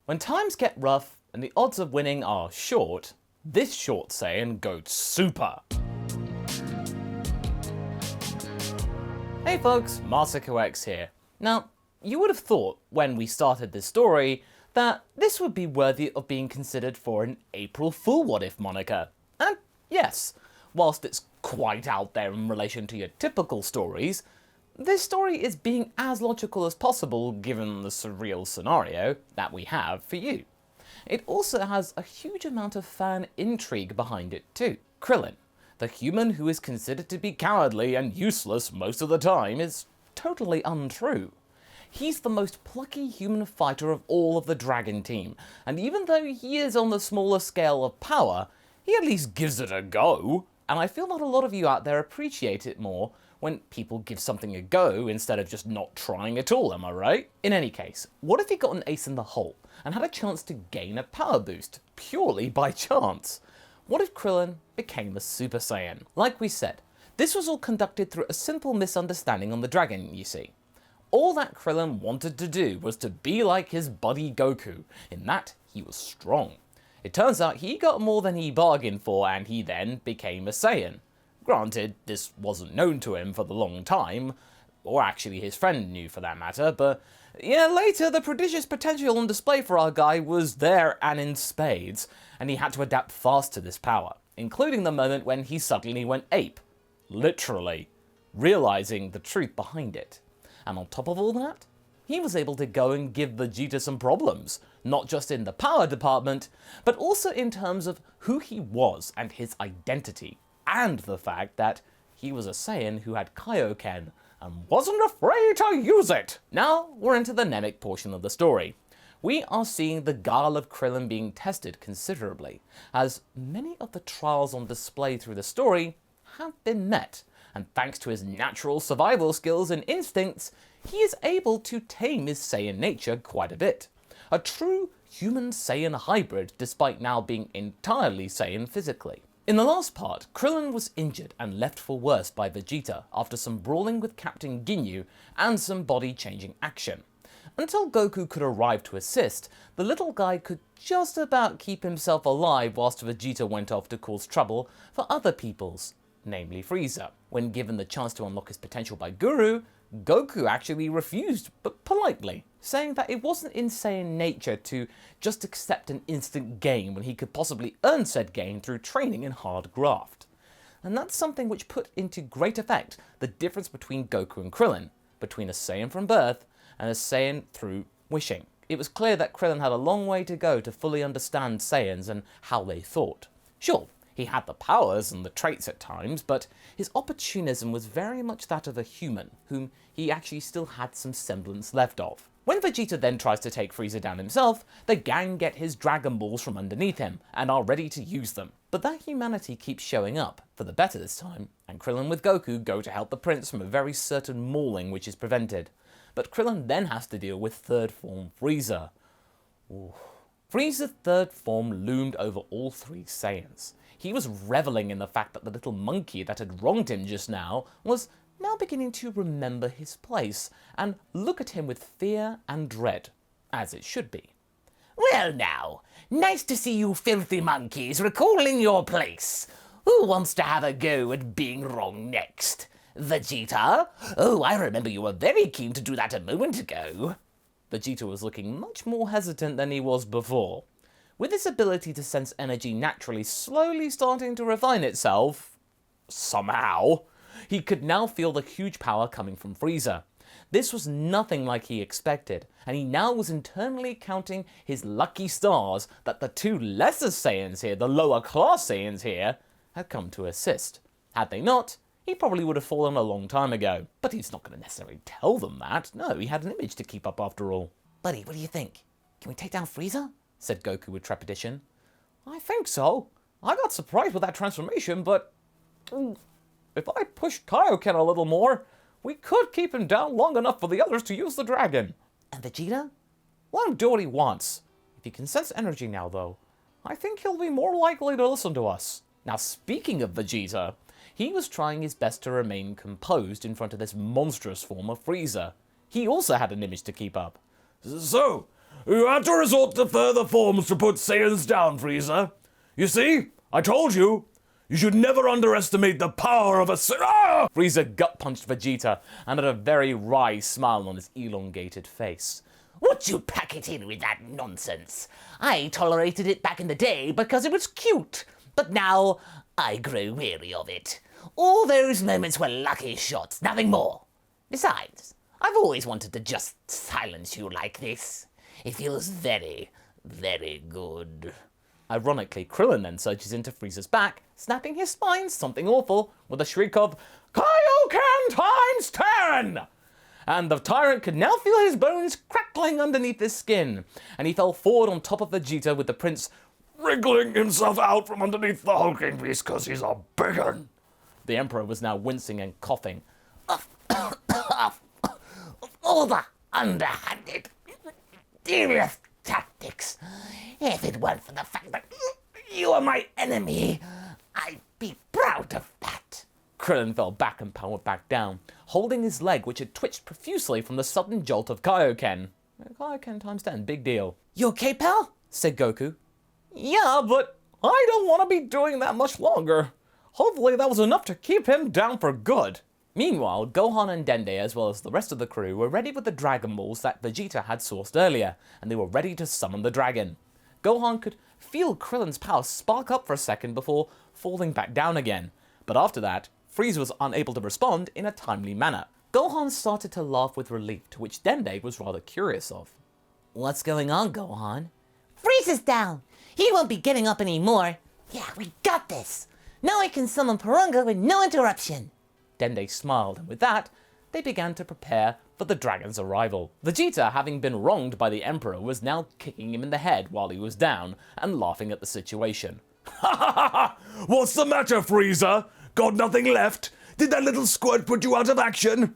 When times get rough and the odds of winning are short, this short Saiyan goes super. Hey folks, MasakoX here. Now, you would have thought when we started this story that this would be worthy of being considered for an April Fool What If moniker. And yes, whilst it's quite out there in relation to your typical stories, this story is being as logical as possible given the surreal scenario that we have for you. It also has a huge amount of fan intrigue behind it too. Krillin, the human who is considered to be cowardly and useless most of the time, is totally untrue. He's the most plucky human fighter of all of the Dragon team, and even though he is on the smaller scale of power, he at least gives it a go. And I feel that a lot of you out there appreciate it more when people give something a go instead of just not trying at all, am I right? In any case, what if he got an ace in the hole and had a chance to gain a power boost purely by chance? What if Krillin became a Super Saiyan? Like we said, this was all conducted through a simple misunderstanding on the Dragon, you see. All that Krillin wanted to do was to be like his buddy Goku, in that he was strong. It turns out he got more than he bargained for and he then became a Saiyan. Granted, this wasn't known to him for the long time, or actually his friend knew for that matter, but yeah, later the prodigious potential on display for our guy was there and in spades, and he had to adapt fast to this power, including the moment when he suddenly went ape. Literally. Realizing the truth behind it. And on top of all that, he was able to go and give Vegeta some problems, not just in the power department, but also in terms of who he was and his identity, and the fact that he was a Saiyan who had Kaioken and wasn't afraid to use it. Now we're into the Namek portion of the story. We are seeing the guile of Krillin being tested considerably, as many of the trials on display through the story have been met, and thanks to his natural survival skills and instincts, he is able to tame his Saiyan nature quite a bit. A true human Saiyan hybrid despite now being entirely Saiyan physically. In the last part, Krillin was injured and left for worse by Vegeta after some brawling with Captain Ginyu and some body-changing action. Until Goku could arrive to assist, the little guy could just about keep himself alive whilst Vegeta went off to cause trouble for other peoples, namely Frieza. When given the chance to unlock his potential by Guru, Goku actually refused, but politely, saying that it wasn't in Saiyan nature to just accept an instant gain when he could possibly earn said gain through training and hard graft. And that's something which put into great effect the difference between Goku and Krillin, between a Saiyan from birth and a Saiyan through wishing. It was clear that Krillin had a long way to go to fully understand Saiyans and how they thought. Sure, he had the powers and the traits at times, but his opportunism was very much that of a human, whom he actually still had some semblance left of. When Vegeta then tries to take Frieza down himself, the gang get his Dragon Balls from underneath him, and are ready to use them. But that humanity keeps showing up, for the better this time, and Krillin with Goku go to help the prince from a very certain mauling which is prevented. But Krillin then has to deal with Third Form Freeza. Ooh. Frieza's third form loomed over all three Saiyans. He was reveling in the fact that the little monkey that had wronged him just now was now beginning to remember his place and look at him with fear and dread, as it should be. Well now, nice to see you filthy monkeys recalling your place. Who wants to have a go at being wrong next? Vegeta? Oh, I remember you were very keen to do that a moment ago. Vegeta was looking much more hesitant than he was before. With his ability to sense energy naturally slowly starting to refine itself, somehow, he could now feel the huge power coming from Frieza. This was nothing like he expected, and he now was internally counting his lucky stars that the two lesser Saiyans here, the lower class Saiyans here, had come to assist. Had they not, he probably would have fallen a long time ago. But he's not going to necessarily tell them that. No, he had an image to keep up after all. Buddy, what do you think? Can we take down Frieza? Said Goku with trepidation. I think so. I got surprised with that transformation, but if I push Kaioken a little more, we could keep him down long enough for the others to use the dragon. And Vegeta? Let him do what he wants. If he can sense energy now, though, I think he'll be more likely to listen to us. Now, speaking of Vegeta, he was trying his best to remain composed in front of this monstrous form of Frieza. He also had an image to keep up. So, You have to resort to further forms to put Saiyans down, Frieza. You see? I told you. You should never underestimate the power of a Ah! Frieza gut-punched Vegeta and had a very wry smile on his elongated face. Would you pack it in with that nonsense? I tolerated it back in the day because it was cute, but now I grow weary of it. All those moments were lucky shots, nothing more. Besides, I've always wanted to just silence you like this. It feels very, very good. Ironically, Krillin then surges into Frieza's back, snapping his spine something awful with a shriek of Kaioken times 10! And the tyrant could now feel his bones crackling underneath his skin, and he fell forward on top of Vegeta with the prince Wriggling himself out from underneath the hulking beast because he's a big un. The Emperor was now wincing and coughing. All the underhanded, devious tactics. If it weren't for the fact that you are my enemy, I'd be proud of that. Krillin fell back and powered back down, holding his leg which had twitched profusely from the sudden jolt of Kaioken. Kaioken times 10, big deal. You okay, pal? Said Goku. Yeah, but I don't want to be doing that much longer. Hopefully that was enough to keep him down for good. Meanwhile, Gohan and Dende, as well as the rest of the crew, were ready with the Dragon Balls that Vegeta had sourced earlier, and they were ready to summon the dragon. Gohan could feel Krillin's power spark up for a second before falling back down again, but after that, Frieza was unable to respond in a timely manner. Gohan started to laugh with relief, to which Dende was rather curious of. What's going on, Gohan? Frieza's down. He won't be getting up anymore. Yeah, we got this. Now I can summon Porunga with no interruption. Dende smiled, and with that, they began to prepare for the dragon's arrival. Vegeta, having been wronged by the Emperor, was now kicking him in the head while he was down and laughing at the situation. Ha ha ha ha! What's the matter, Frieza? Got nothing left? Did that little squirt put you out of action?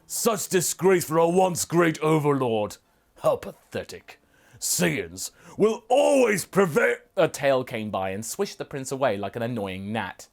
Such disgrace for a once great overlord. How pathetic. Saiyans will always prevail. A tail came by and swished the prince away like an annoying gnat.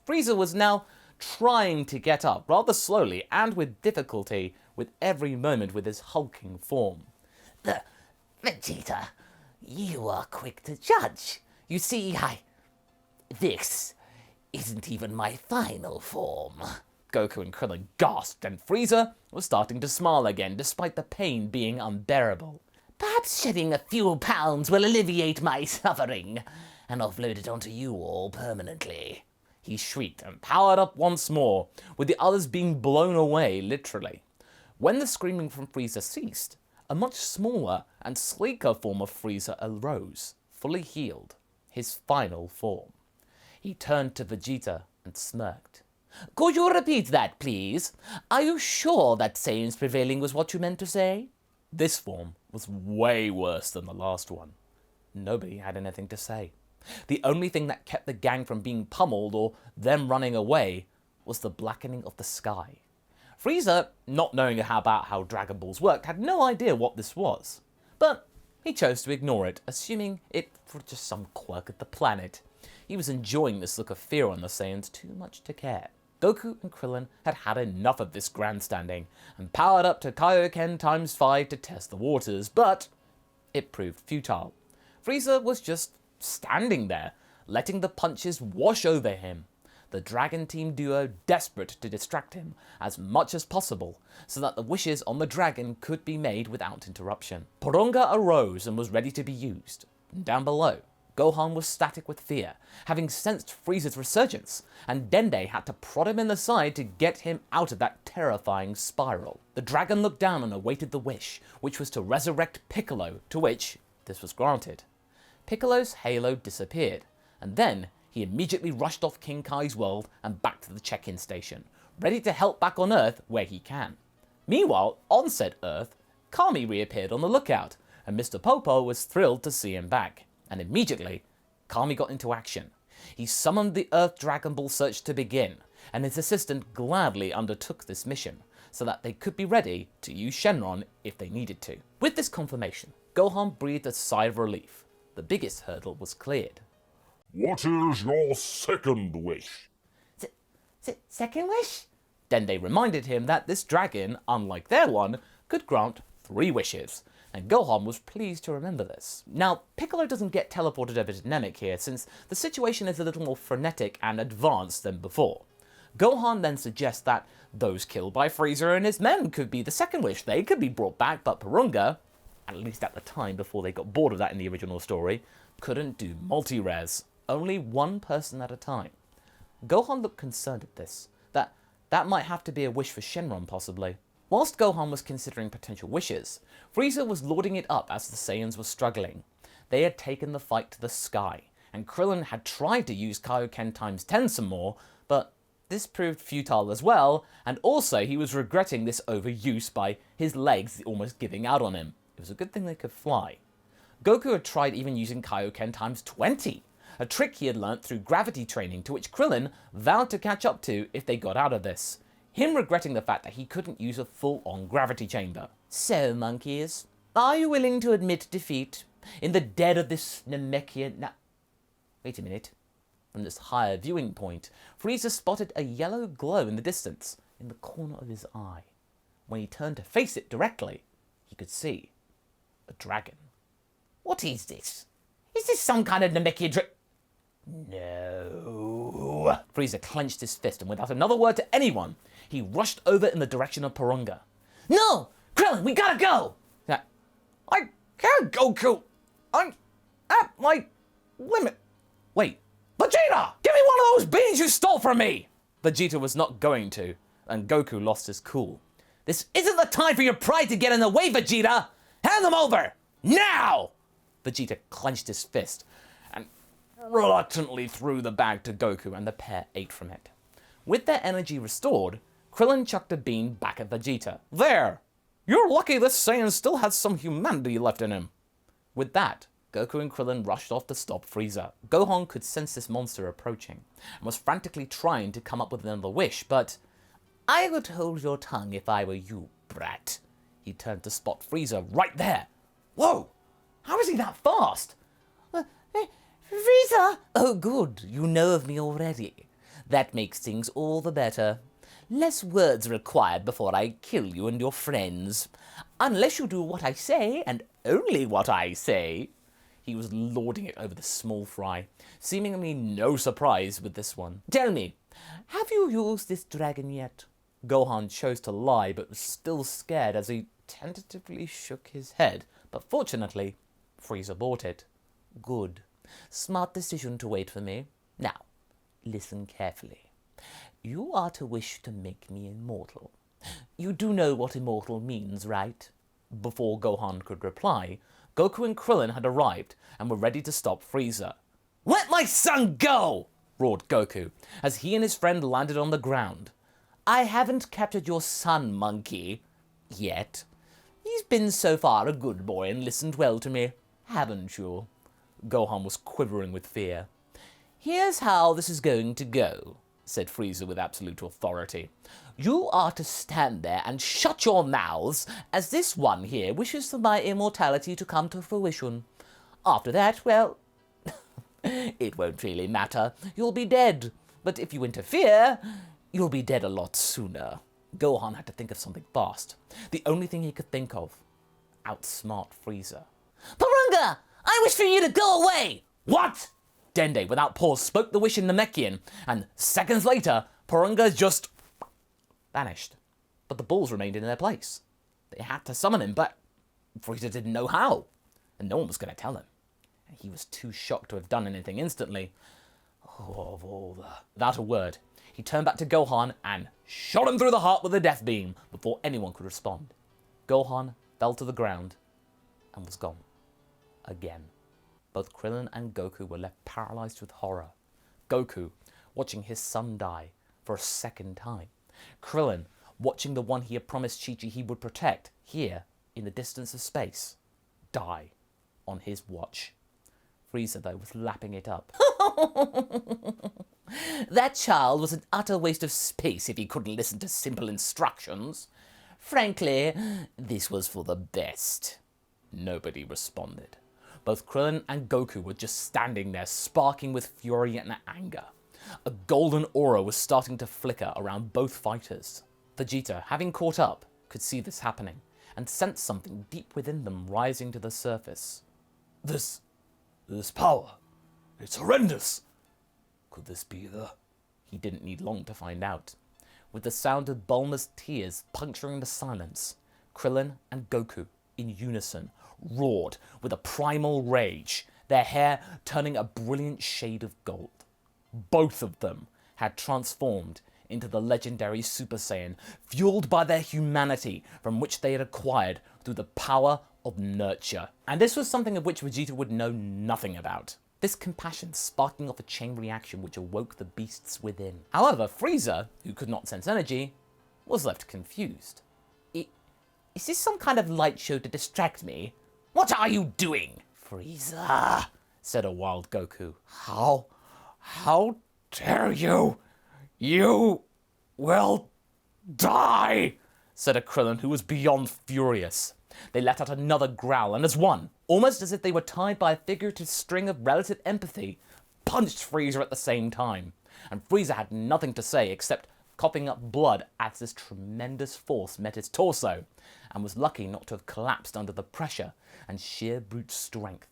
Frieza was now trying to get up, rather slowly and with difficulty, with every moment with his hulking form. Vegeta, you are quick to judge. You see, this isn't even my final form. Goku and Krillin gasped, and Frieza was starting to smile again, despite the pain being unbearable. Perhaps shedding a few pounds will alleviate my suffering, and offload it onto you all permanently. He shrieked and powered up once more, with the others being blown away, literally. When the screaming from Frieza ceased, a much smaller and sleeker form of Frieza arose, fully healed, his final form. He turned to Vegeta and smirked. Could you repeat that, please? Are you sure that Saiyan's prevailing was what you meant to say? This form was way worse than the last one. Nobody had anything to say. The only thing that kept the gang from being pummeled or them running away was the blackening of the sky. Frieza, not knowing about how Dragon Balls worked, had no idea what this was. But he chose to ignore it, assuming it was just some quirk of the planet. He was enjoying this look of fear on the Saiyans too much to care. Goku and Krillin had had enough of this grandstanding and powered up to Kaioken times 5 to test the waters, but it proved futile. Frieza was just standing there, letting the punches wash over him. The Dragon Team duo desperate to distract him as much as possible so that the wishes on the dragon could be made without interruption. Porunga arose and was ready to be used. Down below, Gohan was static with fear, having sensed Frieza's resurgence, and Dende had to prod him in the side to get him out of that terrifying spiral. The dragon looked down and awaited the wish, which was to resurrect Piccolo, to which this was granted. Piccolo's halo disappeared, and then he immediately rushed off King Kai's world and back to the check-in station, ready to help back on Earth where he can. Meanwhile, on said Earth, Kami reappeared on the lookout, and Mr. Popo was thrilled to see him back. And immediately, Kami got into action. He summoned the Earth Dragon Ball search to begin, and his assistant gladly undertook this mission, so that they could be ready to use Shenron if they needed to. With this confirmation, Gohan breathed a sigh of relief. The biggest hurdle was cleared. What is your second wish? Second wish? Dende reminded him that this dragon, unlike their one, could grant 3 wishes, and Gohan was pleased to remember this. Now, Piccolo doesn't get teleported over to Namek here, since the situation is a little more frenetic and advanced than before. Gohan then suggests that those killed by Frieza and his men could be the second wish. They could be brought back, but Porunga, at least at the time before they got bored of that in the original story, couldn't do multi-res, only one person at a time. Gohan looked concerned at this, that might have to be a wish for Shenron possibly. Whilst Gohan was considering potential wishes, Frieza was lording it up as the Saiyans were struggling. They had taken the fight to the sky, and Krillin had tried to use Kaioken times 10 some more, but this proved futile as well, and also he was regretting this overuse by his legs almost giving out on him. It was a good thing they could fly. Goku had tried even using Kaioken times 20, a trick he had learnt through gravity training, to which Krillin vowed to catch up to if they got out of this, him regretting the fact that he couldn't use a full-on gravity chamber. So, monkeys, are you willing to admit defeat in the dead of this Namekian... Wait a minute. From this higher viewing point, Frieza spotted a yellow glow in the distance, in the corner of his eye. When he turned to face it directly, he could see a dragon. What is this? Is this some kind of Namekian No. Frieza clenched his fist, and without another word to anyone, he rushed over in the direction of Porunga. No! Krillin, we gotta go! I can't, Goku! I'm at my limit. Wait, Vegeta! Give me one of those beans you stole from me! Vegeta was not going to, and Goku lost his cool. This isn't the time for your pride to get in the way, Vegeta! Hand them over! Now! Vegeta clenched his fist and reluctantly threw the bag to Goku, and the pair ate from it. With their energy restored, Krillin chucked a bean back at Vegeta. There! You're lucky this Saiyan still has some humanity left in him. With that, Goku and Krillin rushed off to stop Frieza. Gohan could sense this monster approaching, and was frantically trying to come up with another wish, but... I would hold your tongue if I were you, brat. He turned to spot Frieza right there. Whoa! How is he that fast? Frieza! Oh good, you know of me already. That makes things all the better. Less words required before I kill you and your friends. Unless you do what I say, and only what I say. He was lording it over the small fry, seemingly no surprise with this one. Tell me, have you used this dragon yet? Gohan chose to lie, but was still scared as he tentatively shook his head. But fortunately, Frieza bought it. Good. Smart decision to wait for me. Now, listen carefully. You are to wish to make me immortal. You do know what immortal means, right? Before Gohan could reply, Goku and Krillin had arrived and were ready to stop Frieza. Let my son go! Roared Goku, as he and his friend landed on the ground. I haven't captured your son, monkey. Yet. He's been so far a good boy and listened well to me, haven't you? Gohan was quivering with fear. Here's how this is going to go, said Frieza with absolute authority. You are to stand there and shut your mouths as this one here wishes for my immortality to come to fruition. After that, well, it won't really matter. You'll be dead. But if you interfere, you'll be dead a lot sooner. Gohan had to think of something fast. The only thing he could think of. Outsmart Frieza. Porunga! I wish for you to go away! What? Dende, without pause, spoke the wish in Namekian, and seconds later, Porunga just vanished. But the balls remained in their place. They had to summon him, but Frieza didn't know how, and no one was going to tell him. And he was too shocked to have done anything instantly. Without a word, he turned back to Gohan and shot him through the heart with a death beam before anyone could respond. Gohan fell to the ground and was gone. Again. Both Krillin and Goku were left paralyzed with horror. Goku, watching his son die for a second time. Krillin, watching the one he had promised Chi-Chi he would protect, here, in the distance of space, die on his watch. Frieza, though, was lapping it up. That child was an utter waste of space if he couldn't listen to simple instructions. Frankly, this was for the best. Nobody responded. Both Krillin and Goku were just standing there, sparking with fury and anger. A golden aura was starting to flicker around both fighters. Vegeta, having caught up, could see this happening, and sensed something deep within them rising to the surface. This power, it's horrendous. Could this be the... He didn't need long to find out. With the sound of Bulma's tears puncturing the silence, Krillin and Goku, in unison, roared with a primal rage, their hair turning a brilliant shade of gold. Both of them had transformed into the legendary Super Saiyan, fueled by their humanity from which they had acquired through the power of nurture. And this was something of which Vegeta would know nothing about. This compassion sparking off a chain reaction which awoke the beasts within. However, Frieza, who could not sense energy, was left confused. Is this some kind of light show to distract me? What are you doing? Frieza, said a wild Goku. How dare you? You will die, said a Krillin who was beyond furious. They let out another growl, and as one, almost as if they were tied by a figurative string of relative empathy, punched Frieza at the same time. And Frieza had nothing to say except coughing up blood as this tremendous force met his torso, and was lucky not to have collapsed under the pressure and sheer brute strength.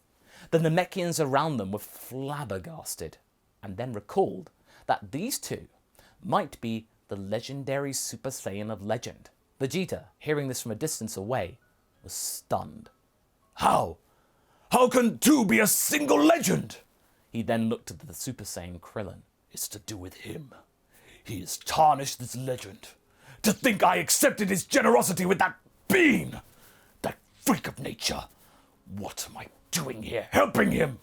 The Namekians around them were flabbergasted, and then recalled that these two might be the legendary Super Saiyan of legend. Vegeta, hearing this from a distance away, was stunned. How? How can two be a single legend? He then looked at the Super Saiyan Krillin. It's to do with him. He has tarnished this legend. To think I accepted his generosity with that being! That freak of nature! What am I doing here, helping him?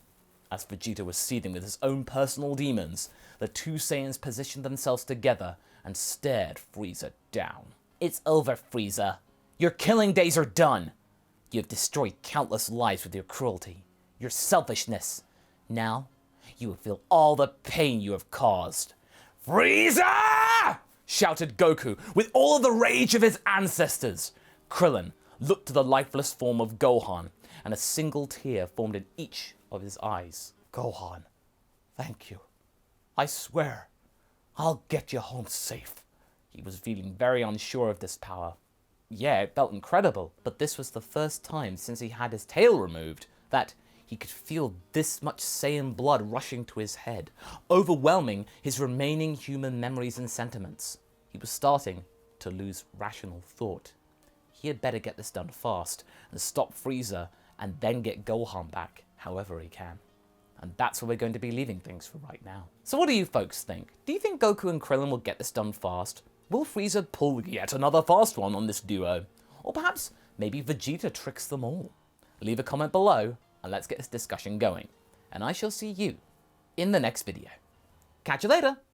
As Vegeta was seething with his own personal demons, the two Saiyans positioned themselves together and stared Frieza down. It's over, Frieza. Your killing days are done. You have destroyed countless lives with your cruelty, your selfishness. Now, you will feel all the pain you have caused. Frieza! Shouted Goku with all of the rage of his ancestors. Krillin looked to the lifeless form of Gohan, and a single tear formed in each of his eyes. Gohan, thank you. I swear, I'll get you home safe. He was feeling very unsure of this power. Yeah, it felt incredible, but this was the first time since he had his tail removed that he could feel this much Saiyan blood rushing to his head, overwhelming his remaining human memories and sentiments. He was starting to lose rational thought. He had better get this done fast and stop Frieza and then get Gohan back however he can. And that's where we're going to be leaving things for right now. So what do you folks think? Do you think Goku and Krillin will get this done fast? Will Frieza pull yet another fast one on this duo? Or perhaps maybe Vegeta tricks them all? Leave a comment below and let's get this discussion going. And I shall see you in the next video. Catch you later!